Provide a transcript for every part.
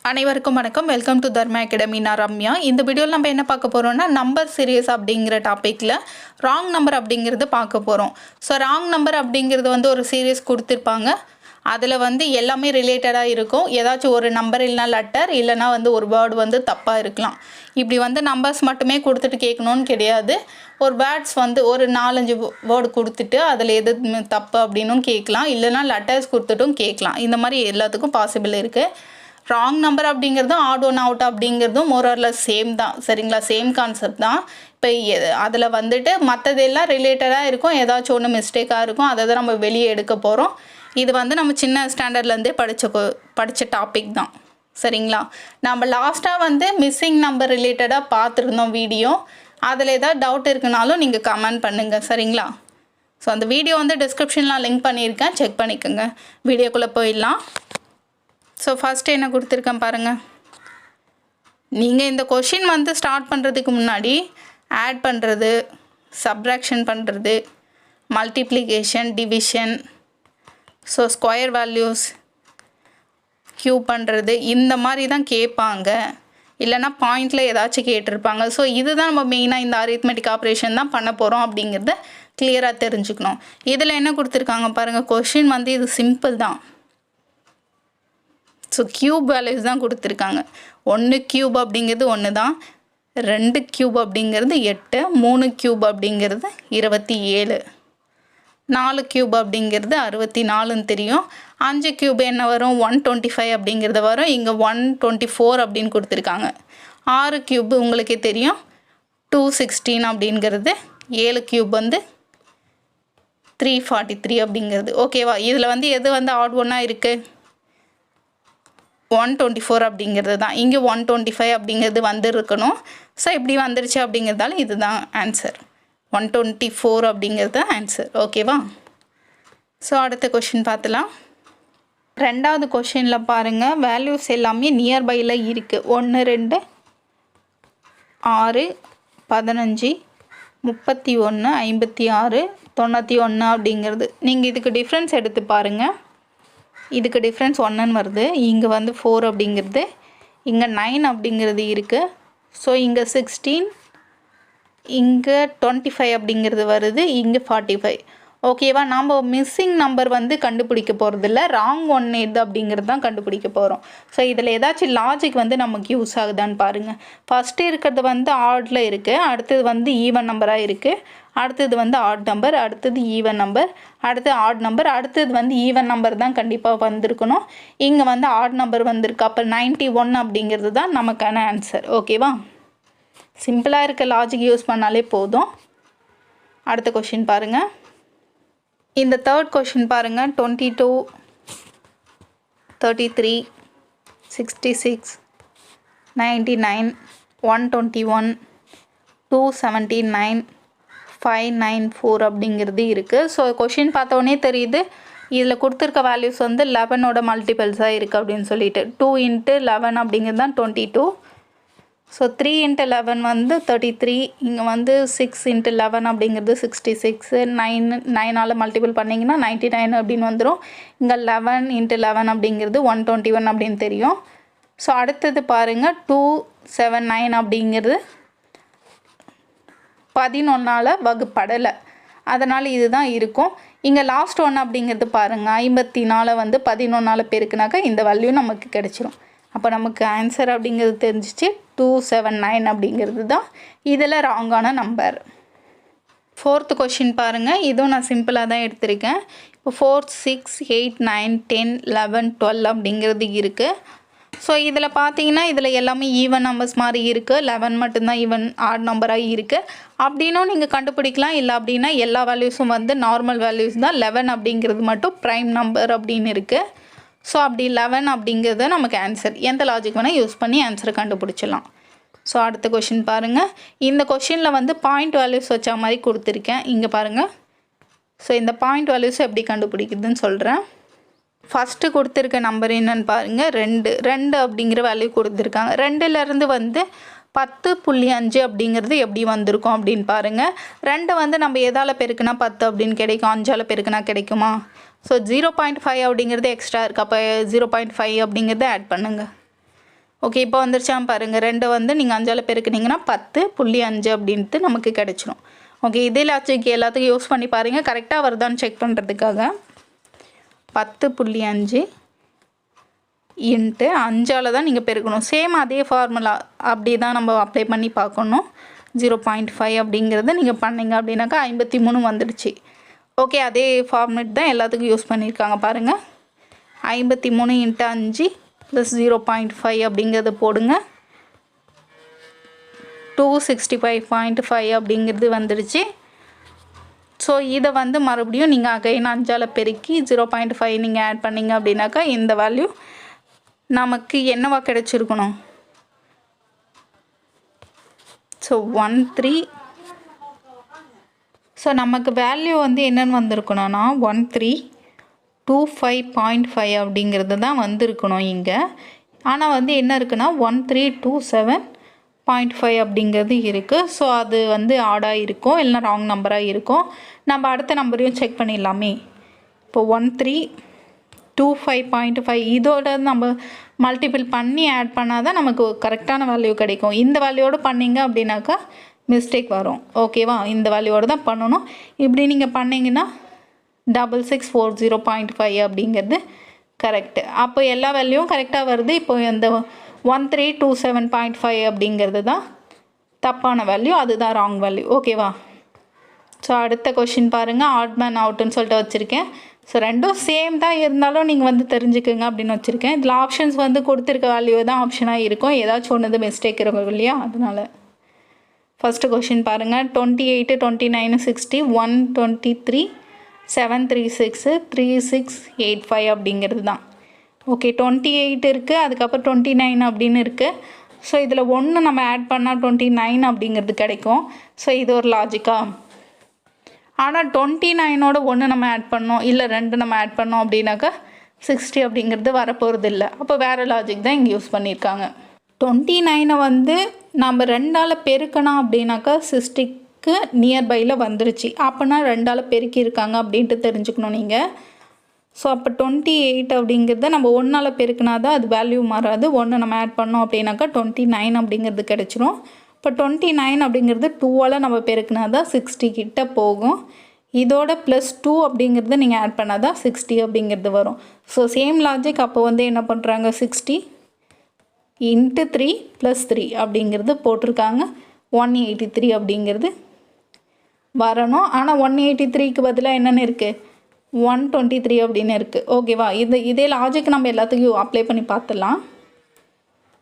அனைவருக்கும் வணக்கம். Welcome to Dharma academy. நான் ரம்யா. இந்த வீடியோவில் நம்ம என்ன பார்க்க போகிறோம்னா நம்பர் சீரியஸ் அப்படிங்கிற டாப்பிக்கில் ராங் நம்பர் அப்படிங்கிறது பார்க்க போகிறோம். ஸோ ராங் நம்பர் அப்படிங்கிறது ஒரு சீரியஸ் கொடுத்துருப்பாங்க. அதில் எல்லாமே ரிலேட்டடாக இருக்கும். ஏதாச்சும் ஒரு நம்பர் இல்லைனா லெட்டர் இல்லைனா ஒரு வேர்டு தப்பாக இருக்கலாம். இப்படி நம்பர்ஸ் மட்டுமே கொடுத்துட்டு கேட்கணுன்னு கிடையாது. ஒரு வேர்ட்ஸ் ஒரு 4-5 வேர்டு கொடுத்துட்டு அதில் எது தப்பு அப்படின்னும் கேட்கலாம். இல்லைனா லெட்டர்ஸ் கொடுத்துட்டும் கேட்கலாம். இந்த மாதிரி எல்லாத்துக்கும் பாசிபிள் இருக்குது. ராங் நம்பர் அப்படிங்கிறதும் ஆட் ஒன் அவுட் அப்படிங்கிறதும் மோரர்லெஸ் சேம் தான். சரிங்களா? சேம் கான்செப்ட் தான். இப்போ அதில் மற்றதெல்லாம் ரிலேட்டடாக இருக்கும். ஏதாச்சும் ஒன்று மிஸ்டேக்காக இருக்கும். அதை தான் நம்ம வெளியே எடுக்க போகிறோம். இது நம்ம சின்ன ஸ்டாண்டர்ட்லேருந்தே படித்த டாபிக் தான். சரிங்களா? நம்ம லாஸ்ட்டாக மிஸ்ஸிங் நம்பர் ரிலேட்டடாக பார்த்துருந்தோம் வீடியோ. அதில் ஏதாவது டவுட் இருக்குனாலும் நீங்கள் கமெண்ட் பண்ணுங்கள். சரிங்களா? ஸோ அந்த வீடியோ டிஸ்கிரிப்ஷனில் லிங்க் பண்ணியிருக்கேன், செக் பண்ணிக்கோங்க. வீடியோக்குள்ளே போயிடலாம். ஸோ ஃபஸ்ட்டு என்ன கொடுத்துருக்கேன் பாருங்கள். நீங்கள் இந்த கொஷின் ஸ்டார்ட் பண்ணுறதுக்கு முன்னாடி ஆட் பண்ணுறது, சப்ராக்ஷன் பண்ணுறது, multiplication, division, so square values, cube பண்ணுறது, இந்த மாதிரி தான் கேட்பாங்க. இல்லைனா பாயிண்டில் ஏதாச்சும் கேட்டிருப்பாங்க. ஸோ இதுதான் நம்ம மெயினாக இந்த அரித்மெட்டிக் ஆப்ரேஷன் தான் பண்ண போகிறோம் அப்படிங்கிறத கிளியராக தெரிஞ்சுக்கணும். இதில் என்ன கொடுத்துருக்காங்க பாருங்கள். கொஷின் இது சிம்பிள் தான். ஸோ க்யூப் வேல்யூஸ் தான் கொடுத்துருக்காங்க. 1 க்யூப் அப்படிங்கிறது 1 தான், 2 க்யூப் அப்படிங்கிறது 8, 3 க்யூப் அப்படிங்கிறது 27, 4 க்யூப் அப்படிங்கிறது 64ன்னு தெரியும். 5 க்யூப் என்ன வரும்? 125 அப்படிங்கிறது வரும். இங்கே 124 அப்படின்னு கொடுத்துருக்காங்க. 6 க்யூப் உங்களுக்கே தெரியும் 216 அப்படிங்கிறது. 7 க்யூப் 343 அப்படிங்கிறது. ஓகேவா? இதில் எது ஆட் ஒன்னாக இருக்குது? 124 அப்படிங்கிறது தான். இங்கே 125 அப்படிங்கிறது இருக்கணும். ஸோ இப்படி வந்துருச்சு அப்படிங்கிறதால இதுதான் ஆன்சர். 124 அப்படிங்கிறது ஆன்சர். ஓகேவா? ஸோ அடுத்த கொஷின் பார்த்துலாம். ரெண்டாவது கொஷினில் பாருங்கள். வேல்யூஸ் எல்லாமே நியர்பையில் இருக்குது. 1, 2, 6, 15, 31, 56, 91 அப்படிங்கிறது. நீங்கள் இதுக்கு டிஃப்ரென்ஸ் எடுத்து பாருங்கள். இதுக்கு டிஃப்ரென்ஸ் 1ன்னு வருது. இங்கே 4 அப்படிங்கிறது, இங்கே 9 அப்படிங்கிறது இருக்குது. ஸோ இங்கே 16, இங்கே 25 அப்படிங்கிறது வருது, இங்கே 45. ஓகேவா? நாம் மிஸ்ஸிங் நம்பர் கண்டுபிடிக்க போகிறதில்ல. ராங் ஒன் எது அப்படிங்கிறது தான் கண்டுபிடிக்க போகிறோம். ஸோ இதில் ஏதாச்சும் லாஜிக் நமக்கு யூஸ் ஆகுதான்னு பாருங்கள். ஃபஸ்ட்டு இருக்கிறது ஆடில் இருக்குது, அடுத்தது ஈவன் நம்பராக இருக்குது, அடுத்தது ஆட் நம்பர், அடுத்தது ஈவன் நம்பர், அடுத்து ஆட் நம்பர், அடுத்தது ஈவன் நம்பர் தான் கண்டிப்பாக வந்திருக்கணும். இங்கே ஆட் நம்பர் வந்திருக்கு. அப்போ 91 அப்படிங்கிறது தான் நமக்கான ஆன்சர். ஓகேவா? சிம்பிளாக இருக்க லாஜிக் யூஸ் பண்ணாலே போதும். அடுத்த கொஷின் பாருங்கள். இந்த தேர்ட் கொஷின் பாருங்கள். 22, 33, 66, 99, 121, 279, 594 அப்படிங்கிறது இருக்குது. ஸோ கொஷின் பார்த்தோன்னே தெரியுது இதில் கொடுத்துருக்க வேல்யூஸ் 11ஓட மல்டிபிள்ஸாக இருக்குது அப்படின்னு சொல்லிட்டு. 2 × 11 அப்படிங்கிறது தான் 22. ஸோ 3 × 11 33, இங்கே 6 × 11 அப்படிங்கிறது 66, 9ஆல் மல்டிபிள் பண்ணிங்கன்னா 99 அப்படின்னு வந்துடும். இங்கே 11 × 11 அப்படிங்கிறது 121 அப்படின்னு தெரியும். ஸோ அடுத்தது பாருங்கள். 279 அப்படிங்கிறது 11ஆல் வகுப்படலை, அதனால் இதுதான் இருக்கும். இங்கே லாஸ்ட் ஒன் அப்படிங்கிறது பாருங்கள். 54 11ஆல் பெருக்குனாக்கா இந்த வேல்யூ நமக்கு கிடச்சிரும். அப்போ நமக்கு ஆன்சர் அப்படிங்கிறது தெரிஞ்சிச்சு. 279 அப்படிங்கிறது தான் இதில் ராங்கான நம்பர். ஃபோர்த்து கொஷின் பாருங்கள். இதுவும் நான் சிம்பிளாக தான் எடுத்திருக்கேன். இப்போ 4, 6, 8, 9, 10, 11, 12 அப்படிங்கிறது இருக்குது. ஸோ இதில் பார்த்தீங்கன்னா இதில் எல்லாமே ஈவன் நம்பர்ஸ் மாதிரி இருக்குது. 11 மட்டும்தான் ஈவன் ஆட் நம்பராக இருக்குது அப்படின்னும் நீங்கள் கண்டுபிடிக்கலாம். இல்லை அப்படின்னா எல்லா வேல்யூஸும் நார்மல் வேல்யூஸ் தான். 11 அப்படிங்கிறது மட்டும் ப்ரைம் நம்பர் அப்படின்னு இருக்குது. ஸோ அப்படி 11 அப்படிங்கிறது நமக்கு ஆன்சர். எந்த லாஜிக் வேணால் யூஸ் பண்ணி ஆன்சரை கண்டுபிடிச்சிடலாம். ஸோ அடுத்த கொஷின் பாருங்கள். இந்த கொஷினில் பாயிண்ட் வேல்யூஸ் வச்ச மாதிரி கொடுத்துருக்கேன். இங்கே பாருங்கள். ஸோ இந்த பாயிண்ட் வேல்யூஸ் எப்படி கண்டுபிடிக்குதுன்னு சொல்கிறேன். ஃபஸ்ட்டு கொடுத்துருக்க நம்பர் என்னன்னு பாருங்கள். 2 அப்படிங்கிற வேல்யூ கொடுத்துருக்காங்க. 2லேருந்து 10.5 அப்படிங்கிறது எப்படி வந்திருக்கும் அப்படின்னு பாருங்கள். 2 நம்ம எதால் பெருக்குனா 10 அப்படின்னு கிடைக்கும், 5ஆல் பெருக்குனா கிடைக்குமா? ஸோ 0.5 அப்படிங்கிறது எக்ஸ்ட்ரா இருக்குது. அப்போ 0.5 அப்படிங்கிறத ஆட் பண்ணுங்கள். ஓகே, இப்போ வந்துருச்சான்னு பாருங்கள். 2 வந்து நீங்கள் 5ஆல் பெருக்குனீங்கன்னா 10.5 அப்படின்ட்டு நமக்கு கிடச்சிரும். ஓகே, இதே லாஜிக் எல்லாத்துக்கும் யூஸ் பண்ணி பாருங்கள், கரெக்டாக வருதான்னு செக் பண்ணுறதுக்காக. 10.5 இன்ட்டு 5ஆல் தான் நீங்கள் பெருக்கணும். சேம் அதே ஃபார்முலா அப்படி தான் நம்ம அப்ளை பண்ணி பார்க்கணும். 0.5 அப்படிங்கிறது நீங்கள் பண்ணிங்க அப்படின்னாக்கா 53 வந்துடுச்சு. ஓகே, அதே ஃபார்மேட் தான் எல்லாத்துக்கும் யூஸ் பண்ணியிருக்காங்க பாருங்கள். 53 இன்ட்டு 5 ப்ளஸ் 0.5 அப்படிங்கிறது போடுங்க. 265.5 அப்படிங்கிறது வந்துடுச்சு. ஸோ இதை வந்து மறுபடியும் நீங்கள் அகைன் 5ஆல் பெருக்கி 0.5 நீங்கள் ஆட் பண்ணிங்க அப்படின்னாக்கா இந்த வேல்யூ நமக்கு என்னவா கிடைச்சிருக்கணும்? ஸோ 13. ஸோ நமக்கு வேல்யூ வந்து என்னென்னு வந்திருக்கணும்னா 1325.5 அப்படிங்கிறது தான் வந்திருக்கணும் இங்கே. ஆனால் வந்து என்ன இருக்குன்னா 1327.5 அப்படிங்கிறது இருக்குது. ஸோ அது வந்து ஆடாக இருக்கும், இல்லைனா ராங் நம்பராக இருக்கும். நம்ம அடுத்த நம்பரையும் செக் பண்ணிடலாமே. இப்போ 1325.5 இதோட நம்ம மல்டிபிள் பண்ணி ஆட் பண்ணால் தான் நமக்கு கரெக்டான வேல்யூ கிடைக்கும். இந்த வேல்யூவோடு பண்ணிங்க அப்படின்னாக்கா மிஸ்டேக் வரும். ஓகேவா, இந்த வேல்யூவோடு தான் பண்ணணும். இப்படி நீங்கள் பண்ணிங்கன்னா 6640.5 அப்படிங்கிறது கரெக்டு. அப்போ எல்லா வேல்யூவும் கரெக்டாக வருது. இப்போ இந்த 1327.5 அப்படிங்கிறது தான் தப்பான வேல்யூ, அதுதான் ராங் வேல்யூ. ஓகேவா. ஸோ அடுத்த கொஷின் பாருங்கள். ஆட் மேன் அவுட்டுன்னு சொல்லிட்டு வச்சுருக்கேன். ஸோ ரெண்டும் சேம் தான் இருந்தாலும் நீங்கள் வந்து தெரிஞ்சுக்குங்க அப்படின்னு வச்சுருக்கேன். இதில் ஆப்ஷன்ஸ் வந்து கொடுத்துருக்க வேல்யூ தான் ஆப்ஷனாக இருக்கும். ஏதாச்சும் ஒன்று மிஸ்டேக் இருக்கும் இல்லையா, அதனால். ஃபஸ்ட்டு கொஷின் பாருங்கள். 28, 29, 60, 123, 736, 3685 அப்படிங்கிறது தான். ஓகே, 28 இருக்குது, அதுக்கப்புறம் 29 அப்படின்னு இருக்குது. ஸோ இதில் 1 நம்ம ஆட் பண்ணால் 29 அப்படிங்கிறது கிடைக்கும். ஸோ இது ஒரு லாஜிக்கா. ஆனால் 29ஓட 1 நம்ம ஆட் பண்ணோம், இல்லை 2 நம்ம ஆட் பண்ணோம் அப்படின்னாக்கா 60 அப்படிங்கிறது வரப்போகிறது இல்லை. அப்போ வேறு லாஜிக் தான் இங்கே யூஸ் பண்ணியிருக்காங்க. 29 வந்து நம்ம 2ஆல் பெருக்கணும் அப்படின்னாக்கா 60க்கு நியர்பையில் வந்துருச்சு. அப்போனா 2ஆல் பெருக்கியிருக்காங்க அப்படின்ட்டு தெரிஞ்சுக்கணும் நீங்கள். ஸோ அப்போ 28 அப்படிங்கிறத நம்ம 1ஆல் பெருக்கினா தான் அது வேல்யூ மாறாது. 1 நம்ம ஆட் பண்ணோம் அப்படின்னாக்கா 29 அப்படிங்கிறது கிடச்சிரும். இப்போ 29 அப்படிங்கிறது 2ஆல் நம்ம பெருக்கினா தான் 60 கிட்ட போகும். இதோட ப்ளஸ் 2 அப்படிங்கிறது நீங்கள் ஆட் பண்ணால் தான் 60 அப்படிங்கிறது வரும். So same logic. அப்போ வந்து என்ன பண்ணுறாங்க, 60 இன்ட்டு 3 + 3 அப்படிங்கிறது போட்டிருக்காங்க. 183 அப்படிங்கிறது வரணும். ஆனால் 183க்கு பதிலாக என்னென்னு இருக்குது, 123 அப்படின்னு இருக்குது. ஓகேவா. இதே லாஜிக் நம்ம எல்லாத்துக்கும் அப்ளை பண்ணி பார்த்துடலாம்.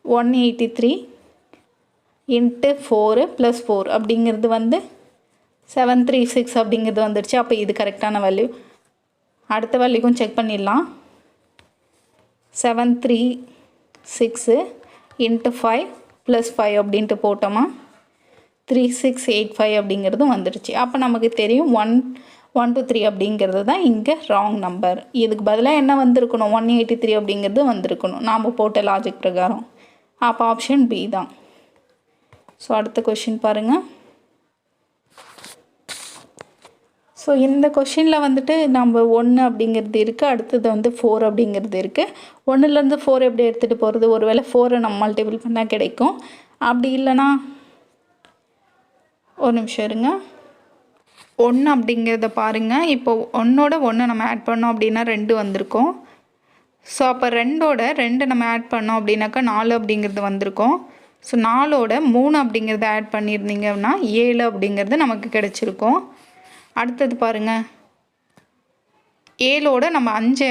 183 இன்ட்டு 4 + 4 அப்படிங்கிறது வந்து 736 அப்படிங்கிறது வந்துடுச்சு. அப்போ இது கரெக்டான வேல்யூ. அடுத்த வேல்யூக்கும் செக் பண்ணிடலாம். 736 இன்ட்டு 5 + 5 அப்படின்ட்டு போட்டோமா 3685 அப்படிங்கிறது வந்துடுச்சு. அப்போ நமக்கு தெரியும் 123 அப்படிங்கிறது தான் இங்கே ராங் நம்பர். இதுக்கு பதிலாக என்ன வந்திருக்கணும், 183 அப்படிங்கிறது வந்திருக்கணும் நாம் போட்ட லாஜிக் பிரகாரம். அப்போ ஆப்ஷன் பி தான். ஸோ அடுத்த கொஷின் பாருங்கள். ஸோ இந்த கொஷினில் வந்துட்டு நம்ம 1 அப்படிங்கிறது இருக்குது, அடுத்தது வந்து 4 அப்படிங்கிறது இருக்குது. 1லேருந்து 4 எப்படி எடுத்துகிட்டு போகிறது, ஒருவேளை 4 நம்ம மல்டிபிள் பண்ணால் கிடைக்கும். அப்படி இல்லைனா ஒரு நிமிஷம் இருங்க. 1 அப்படிங்கிறத பாருங்கள். இப்போ 1ஓட 1 நம்ம ஆட் பண்ணோம் அப்படின்னா 2 வந்திருக்கும். ஸோ அப்போ 2ஓட 2 நம்ம ஆட் பண்ணோம் அப்படின்னாக்கா 4 அப்படிங்கிறது வந்திருக்கும். ஸோ 4ஓட 3 அப்படிங்கிறத ஆட் பண்ணியிருந்தீங்கன்னா 7 அப்படிங்கிறது நமக்கு கிடச்சிருக்கும். அடுத்தது பாருங்கள், 7ஓட நம்ம 5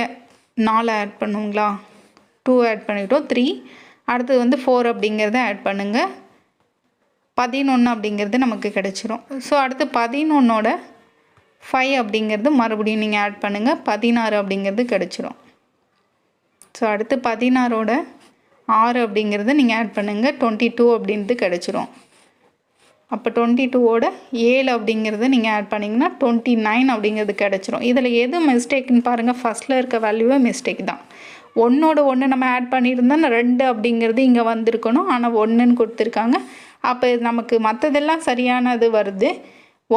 4 ஆட் பண்ணுங்களா, 2 ஆட் பண்ணிட்டோம் 3. அடுத்தது வந்து 4 அப்படிங்கிறத ஆட் பண்ணுங்கள், 11 அப்படிங்கிறது நமக்கு கிடச்சிரும். ஸோ அடுத்து 11ஓட 5 அப்படிங்கிறது மறுபடியும் நீங்கள் ஆட் பண்ணுங்கள், 16 அப்படிங்கிறது கிடச்சிரும். ஸோ அடுத்து 16ஓட 6 அப்படிங்கிறது நீங்கள் ஆட் பண்ணுங்கள், 22 அப்படின்றது கிடச்சிரும். அப்போ 22ஓட 7 அப்படிங்கிறது நீங்கள் ஆட் பண்ணிங்கன்னா 29 அப்படிங்கிறது கிடச்சிரும். இதில் எது மிஸ்டேக்குன்னு பாருங்கள். ஃபஸ்ட்டில் இருக்க வேல்யூவே மிஸ்டேக் தான். 1ஓட 1 நம்ம ஆட் பண்ணியிருந்தோம், 2 அப்படிங்கிறது இங்கே வந்திருக்கணும், ஆனால் 1ன்னு கொடுத்துருக்காங்க. அப்போ நமக்கு மற்றதெல்லாம் சரியானது வருது,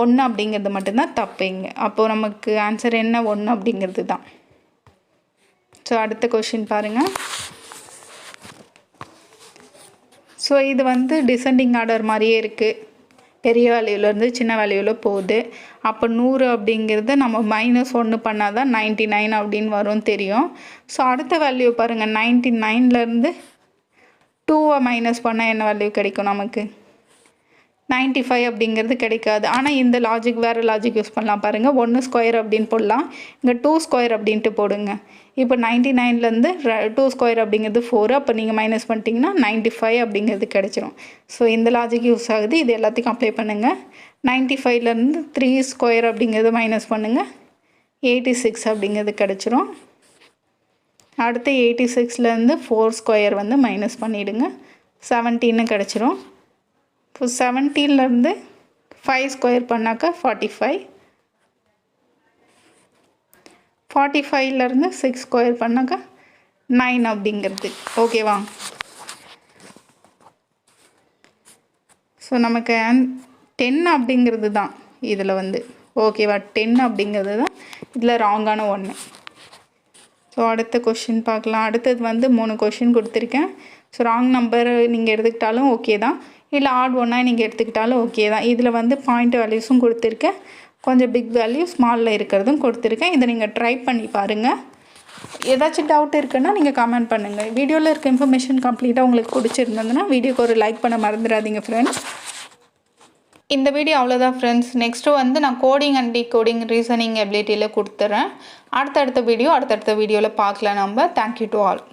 1 அப்படிங்கிறது மட்டும்தான் தப்புங்க. அப்போது நமக்கு ஆன்சர் என்ன, 1 அப்படிங்கிறது தான். ஸோ அடுத்த கொஷின் பாருங்கள். ஸோ இது வந்து டிசெண்டிங் ஆர்டர் மாதிரியே இருக்குது. பெரிய வேல்யூலேருந்து சின்ன வேல்யூவில் போகுது. அப்போ 100 அப்படிங்கிறது நம்ம -1 பண்ணால் தான் 99 அப்படின்னு வரும் தெரியும். ஸோ அடுத்த வேல்யூ பாருங்கள், 99லேருந்து 2 மைனஸ் பண்ணால் என்ன வேல்யூ கிடைக்கும் நமக்கு? 95 அப்படிங்கிறது கிடைக்காது. ஆனால் இந்த லாஜிக் வேறு லாஜிக் யூஸ் பண்ணலாம் பாருங்கள். 1 ஸ்கொயர் அப்படின்னு போடலாம், இங்கே 2 ஸ்கொயர் அப்படின்ட்டு போடுங்க. இப்போ 99லேருந்து 2 ஸ்கொயர் அப்படிங்கிறது 4. அப்போ நீங்கள் மைனஸ் பண்ணிட்டீங்கன்னா 95 அப்படிங்கிறது கிடைச்சிரும். ஸோ இந்த லாஜிக் யூஸ் ஆகுது. இது எல்லாத்துக்கும் அப்ளை பண்ணுங்கள். 95லேருந்து 3 ஸ்கொயர் அப்படிங்கிறது மைனஸ் பண்ணுங்கள், 86 அப்படிங்கிறது கிடச்சிரும். அடுத்து 86லேருந்து 4 ஸ்கொயர் வந்து மைனஸ் பண்ணிவிடுங்க, 17 கிடச்சிரும். இப்போ 17லேருந்து 5 ஸ்கொயர் பண்ணாக்கா 45, 45லேருந்து 6 ஸ்கொயர் பண்ணாக்கா 9 அப்படிங்கிறது. ஓகேவா? ஸோ நமக்கு 10 அப்படிங்கிறது தான் இதில் வந்து ஓகேவா? 10 அப்படிங்கிறது தான் இதில் ராங்கான ஒன்று. ஸோ அடுத்த கொஷின் பார்க்கலாம். அடுத்தது வந்து 3 கொஷின் கொடுத்துருக்கேன். ஸோ ராங் நம்பர் நீங்கள் எடுத்துக்கிட்டாலும் ஓகே தான், இல்லை ஆட் ஒன்னாக நீங்கள் எடுத்துக்கிட்டாலும் ஓகே தான். இதில் வந்து பாயிண்ட் வேல்யூஸும் கொடுத்துருக்கேன், கொஞ்சம் பிக் வேல்யூ ஸ்மாலில் இருக்கிறதும் கொடுத்துருக்கேன். இதை நீங்கள் ட்ரை பண்ணி பாருங்கள். ஏதாச்சும் டவுட் இருக்குன்னா நீங்கள் கமெண்ட் பண்ணுங்கள். வீடியோவில் இருக்க இன்ஃபர்மேஷன் கம்ப்ளீட்டாக உங்களுக்கு பிடிச்சிருந்ததுன்னா வீடியோக்கு ஒரு லைக் பண்ண மறந்துடாதீங்க ஃப்ரெண்ட்ஸ். இந்த வீடியோ அவ்வளோதான் ஃப்ரெண்ட்ஸ். நெக்ஸ்ட்டு வந்து நான் கோடிங் அண்ட் டிகோடிங் ரீசனிங் எபிலிட்டியில் கொடுத்துட்றேன். அடுத்தடுத்த வீடியோவில் பார்க்கலாம் நம்ம. Thank you to all.